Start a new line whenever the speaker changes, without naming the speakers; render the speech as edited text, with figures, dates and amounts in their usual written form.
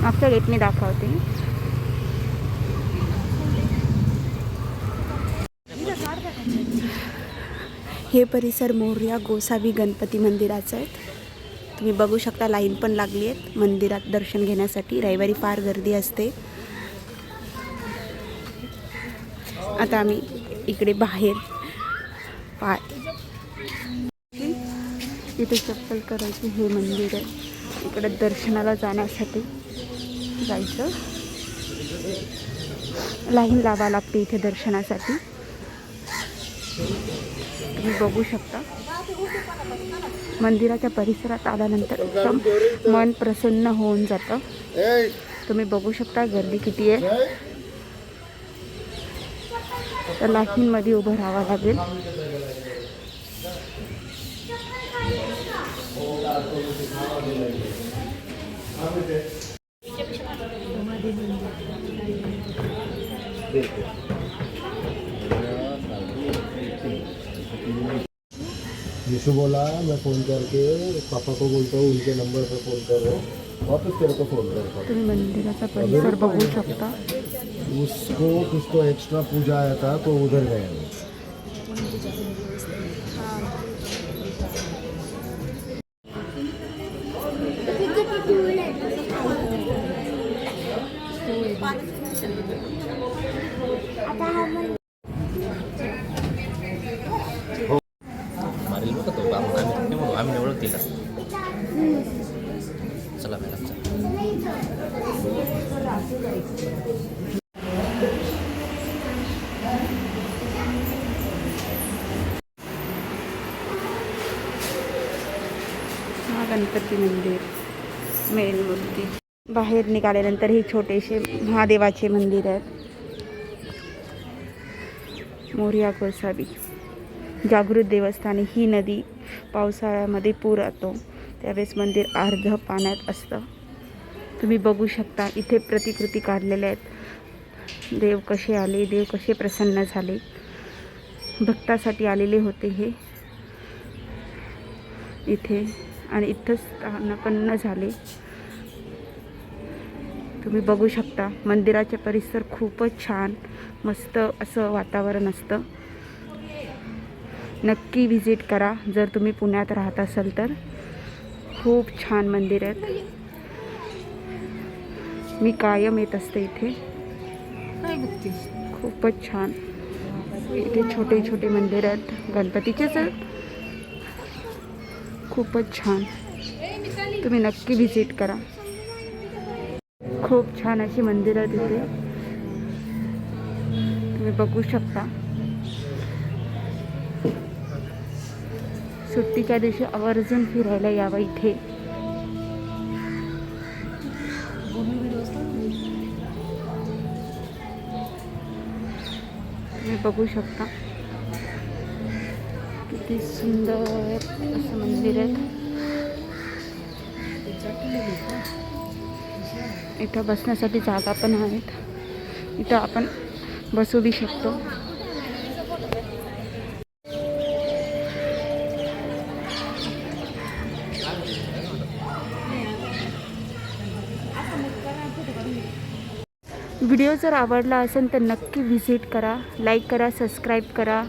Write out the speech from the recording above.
मागच्या गेटने दाखवते. हे परिसर मोरया गोसावी गणपती मंदिराचं आहे. तुम्ही बघू शकता लाईन पण लागली आहे मंदिरात दर्शन घेण्यासाठी. रविवारी फार गर्दी असते. आता आम्ही इकडे बाहेर इथे चप्पल करायची हे मंदिर आहे. इकडे दर्शनाला जाण्यासाठी जायचं. लाईन लावा लागते इथे दर्शनासाठी. तुम्ही बघू शकता मंदिराच्या परिसरात आल्यानंतर एकदम मन प्रसन्न होऊन जातं. तुम्ही बघू शकता गर्दी किती आहे. तर लाईनमध्ये उभं राहावं लागेल.
यीशु बोला मैं फ़ोन करके पापा को बोलता हूँ उनके नंबर पर फ़ोन कर रहा हूँ वापस तेरे को फ़ोन करता हूँ.
तुम्ही मंदिराचा परिसर बघू शकता.
उसको कुछ तो एक्स्ट्रा पूजा आया था तो उधर गया वो.
आम्ही ओळख दिला. चला मॅडम.
हा गणपती मंदिर मेन मूर्ती. बाहेर निघाल्यानंतर हे छोटेसे महादेवाचे मंदिर आहेत. मोरया गोसावी जागृत देवस्थान. ही नदी पावसाळ्यामध्ये पूर येतो त्यावेळेस मंदिर अर्ध पाण्यात असतं. तुम्ही बघू शकता इथे प्रतिकृती काढलेल्या आहेत. देव कसे आले, देव कसे प्रसन्न झाले. भक्तासाठी आलेले होते हे इथे आणि इथंच स्थानापन्न झाले. तुम्ही बघू शकता मंदिराचे परिसर खूपच छान मस्त असं वातावरण असतं. नक्की व्हिजिट करा जर तुम्ही पुण्यात राहत असाल तर. खूप छान मंदिर आहेत. मी कायम येत असते इथे. खूपच छान. इथे छोटे छोटे मंदिर आहेत गणपतीचेच आहेत. खूपच छान. तुम्ही नक्की व्हिजिट करा. खूप छान अशी मंदिर आहेत इथे. तुम्ही बघू शकता. सुट्टीच्या दिवशी आवर्जून फिरायला यावं इथे. तुम्ही बघू शकता किती सुंदर असं मंदिर आहे. इथं बसण्यासाठी जागा पण आहेत. इथं आपण बसू बी शकतो. व्हिडिओ जर आवडला असेल तर नक्की व्हिजिट करा. लाईक करा, सबस्क्राईब करा.